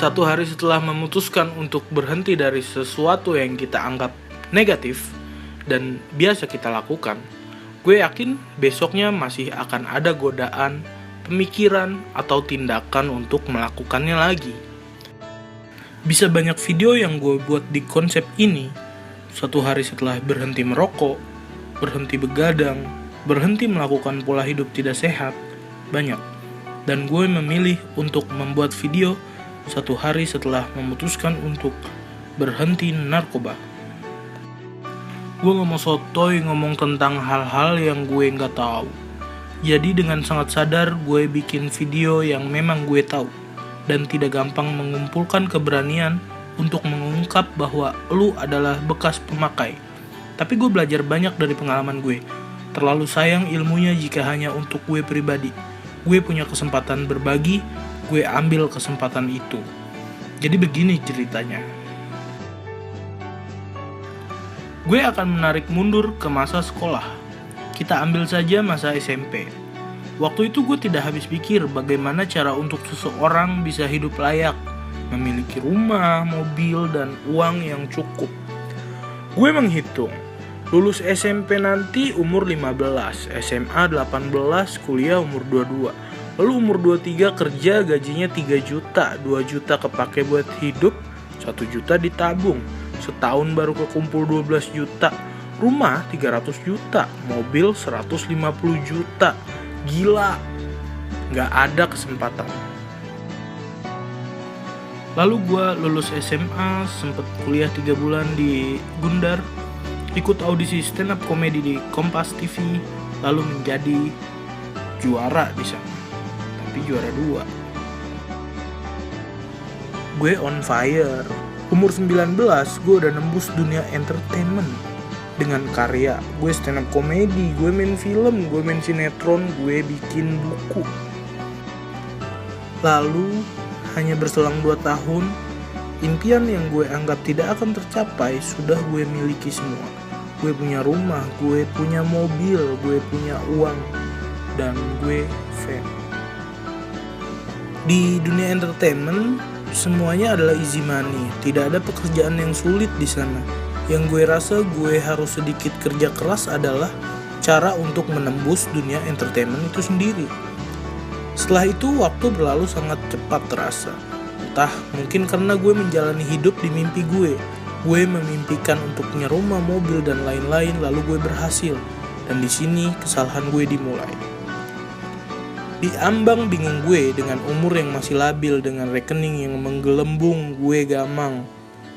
Satu hari setelah memutuskan untuk berhenti dari sesuatu yang kita anggap negatif dan biasa kita lakukan, gue yakin besoknya masih akan ada godaan, pemikiran, atau tindakan untuk melakukannya lagi. Bisa banyak video yang gue buat di konsep ini. Satu hari setelah berhenti merokok, berhenti begadang, berhenti melakukan pola hidup tidak sehat, banyak. Dan gue memilih untuk membuat video satu hari setelah memutuskan untuk berhenti narkoba. Gue gak mau sotoy ngomong tentang hal-hal yang gue gak tahu. Jadi dengan sangat sadar gue bikin video yang memang gue tahu, dan tidak gampang mengumpulkan keberanian untuk mengungkap bahwa lu adalah bekas pemakai. Tapi gue belajar banyak dari pengalaman gue. Terlalu sayang ilmunya jika hanya untuk gue pribadi. Gue punya kesempatan berbagi, gue ambil kesempatan itu. Jadi begini ceritanya. Gue akan menarik mundur ke masa sekolah. Kita ambil saja masa SMP. Waktu itu gue tidak habis pikir bagaimana cara untuk seseorang bisa hidup layak, memiliki rumah, mobil, dan uang yang cukup. Gue menghitung, lulus SMP nanti umur 15, SMA 18, kuliah umur 22. Lalu umur 23 kerja gajinya 3 juta, 2 juta kepake buat hidup, 1 juta ditabung. Setahun baru kekumpul 12 juta. Rumah 300 juta, mobil 150 juta. Gila, gak ada kesempatan. Lalu gue lulus SMA, sempet kuliah 3 bulan di Gundar, ikut audisi stand up komedi di Kompas TV, lalu menjadi juara di sana. Tapi juara 2. Gue on fire. Umur 19 gue udah nembus dunia entertainment dengan karya. Gue stand up komedi, gue main film, gue main sinetron, gue bikin buku. Lalu hanya berselang 2 tahun, impian yang gue anggap tidak akan tercapai sudah gue miliki semua. Gue punya rumah, gue punya mobil, gue punya uang, dan gue fame. Di dunia entertainment, semuanya adalah easy money. Tidak ada pekerjaan yang sulit di sana. Yang gue rasa gue harus sedikit kerja keras adalah cara untuk menembus dunia entertainment itu sendiri. Setelah itu, waktu berlalu sangat cepat terasa. Entah, mungkin karena gue menjalani hidup di mimpi gue. Gue memimpikan untuk punya rumah, mobil, dan lain-lain, lalu gue berhasil. Dan di sini kesalahan gue dimulai. Di ambang bingung gue dengan umur yang masih labil, dengan rekening yang menggelembung, gue gamang.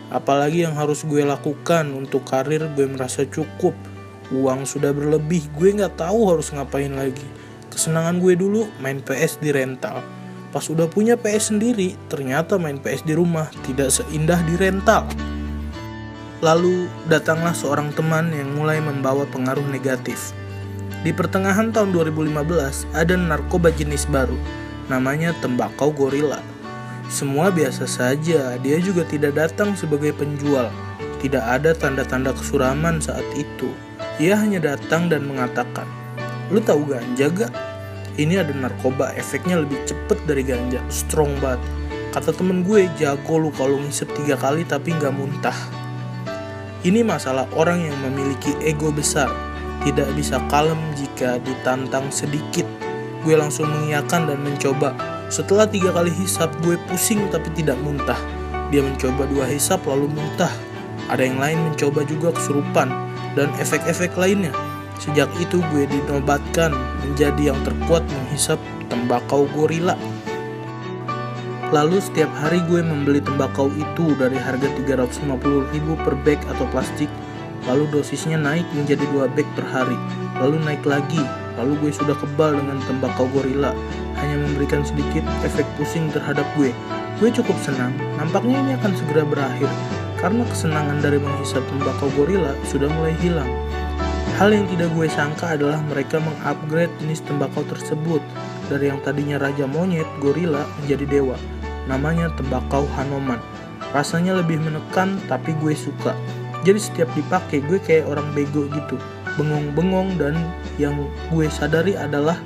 Apalagi yang harus gue lakukan untuk karir, gue merasa cukup. Uang sudah berlebih, gue gak tahu harus ngapain lagi. Kesenangan gue dulu main PS di rental. Pas udah punya PS sendiri, ternyata main PS di rumah tidak seindah di rental. Lalu datanglah seorang teman yang mulai membawa pengaruh negatif. Di pertengahan tahun 2015 ada narkoba jenis baru, namanya tembakau gorila. Semua biasa saja, dia juga tidak datang sebagai penjual. Tidak ada tanda-tanda kesuraman saat itu. Ia hanya datang dan mengatakan, "Lu tahu ganja gak? Ini ada narkoba, efeknya lebih cepet dari ganja, strong banget. Kata temen gue, jago lu kalau ngisep 3 kali tapi gak muntah." Ini masalah orang yang memiliki ego besar. Tidak bisa kalem jika ditantang sedikit. Gue langsung mengiyakan dan mencoba. Setelah 3 kali hisap, gue pusing tapi tidak muntah. Dia mencoba 2 hisap lalu muntah. Ada yang lain mencoba juga kesurupan dan efek-efek lainnya. Sejak itu gue dinobatkan menjadi yang terkuat menghisap tembakau gorila. Lalu setiap hari gue membeli tembakau itu dari harga 350.000 per bag atau plastik. Lalu dosisnya naik menjadi 2 bag per hari. Lalu naik lagi. Lalu gue sudah kebal dengan tembakau gorila. Hanya memberikan sedikit efek pusing terhadap gue. Gue cukup senang. Nampaknya ini akan segera berakhir. Karena kesenangan dari menghisap tembakau gorila sudah mulai hilang. Hal yang tidak gue sangka adalah mereka mengupgrade jenis tembakau tersebut. Dari yang tadinya raja monyet, gorila, menjadi dewa. Namanya tembakau Hanoman. Rasanya lebih menekan tapi gue suka. Jadi setiap dipakai gue kayak orang bego gitu, bengong-bengong, dan yang gue sadari adalah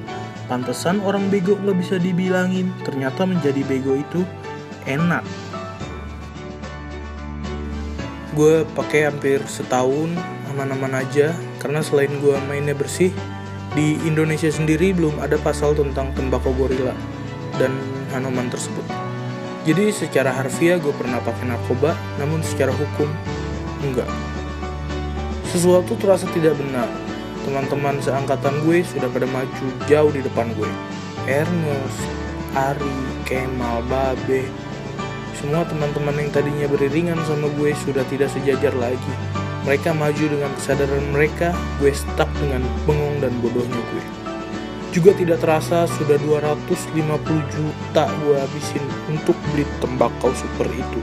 pantesan orang bego gak bisa dibilangin, ternyata menjadi bego itu enak. Gue pakai hampir setahun, aman-aman aja, karena selain gue mainnya bersih, di Indonesia sendiri belum ada pasal tentang tembakau gorila dan Hanuman tersebut. Jadi secara harfiah gue pernah pakai narkoba, namun secara hukum enggak. Sesuatu terasa tidak benar. Teman-teman seangkatan gue sudah pada maju jauh di depan gue. Ernest, Ari, Kemal, Babe, semua teman-teman yang tadinya beriringan sama gue sudah tidak sejajar lagi. Mereka maju dengan kesadaran mereka, gue stuck dengan bengong dan bodohnya gue. Juga tidak terasa sudah 250 juta gue habisin untuk beli tembakau super itu.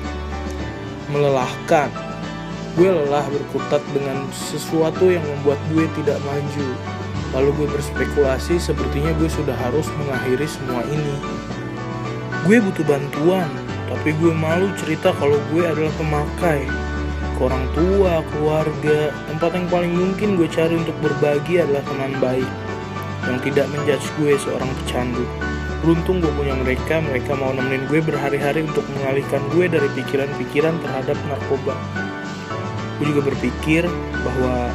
Melelahkan. Gue lelah berkutat dengan sesuatu yang membuat gue tidak maju. Lalu gue berspekulasi sepertinya gue sudah harus mengakhiri semua ini. Gue butuh bantuan, tapi gue malu cerita kalau gue adalah pemakai. Ke orang tua, keluarga, tempat yang paling mungkin gue cari untuk berbagi adalah teman baik yang tidak menjudge gue seorang pecandu. Beruntung gue punya mereka mau nemenin gue berhari-hari untuk mengalihkan gue dari pikiran-pikiran terhadap narkoba. Gue juga berpikir bahwa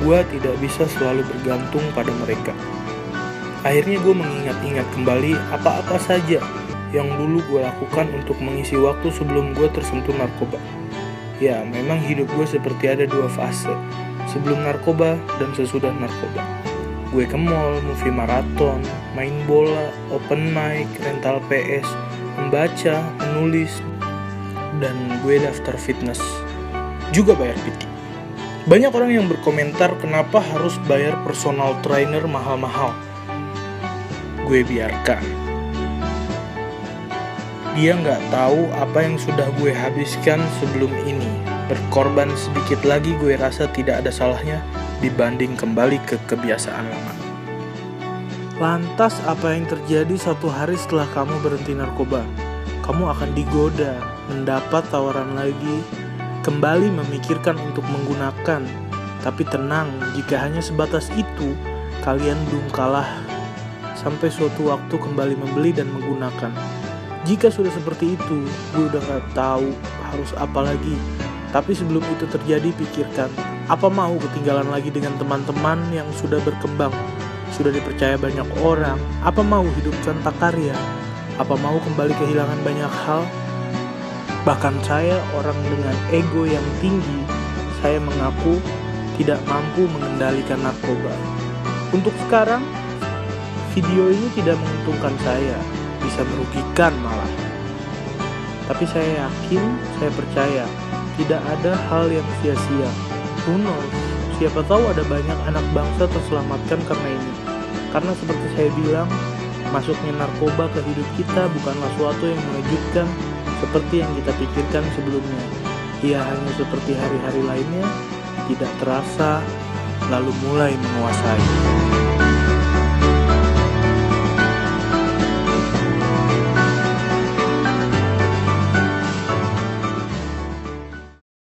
gue tidak bisa selalu bergantung pada mereka. Akhirnya gue mengingat-ingat kembali apa-apa saja yang dulu gue lakukan untuk mengisi waktu sebelum gue tersentuh narkoba. Ya, memang hidup gue seperti ada dua fase, sebelum narkoba dan sesudah narkoba. Gue ke mall, movie maraton, main bola, open mic, rental PS, membaca, menulis, dan gue daftar fitness. Juga bayar PT. Banyak orang yang berkomentar kenapa harus bayar personal trainer mahal-mahal. Gue biarkan. Dia nggak tahu apa yang sudah gue habiskan sebelum ini. Berkorban sedikit lagi gue rasa tidak ada salahnya dibanding kembali ke kebiasaan lama. Lantas apa yang terjadi satu hari setelah kamu berhenti narkoba? Kamu akan digoda, mendapat tawaran lagi, kembali memikirkan untuk menggunakan. Tapi tenang, jika hanya sebatas itu, kalian belum kalah. Sampai suatu waktu kembali membeli dan menggunakan. Jika sudah seperti itu, gue udah gak tahu harus apa lagi. Tapi sebelum itu terjadi, pikirkan, apa mau ketinggalan lagi dengan teman-teman yang sudah berkembang, sudah dipercaya banyak orang? Apa mau hidup tanpa karya? Apa mau kembali kehilangan banyak hal? Bahkan saya, orang dengan ego yang tinggi, saya mengaku tidak mampu mengendalikan narkoba. Untuk sekarang, video ini tidak menguntungkan saya, bisa merugikan malah. Tapi saya yakin, saya percaya, tidak ada hal yang sia-sia. Who knows? Siapa tahu ada banyak anak bangsa terselamatkan karena ini. Karena seperti saya bilang, masuknya narkoba ke hidup kita bukanlah suatu yang mengejutkan seperti yang kita pikirkan sebelumnya. Ia hanya seperti hari-hari lainnya, tidak terasa, lalu mulai menguasai.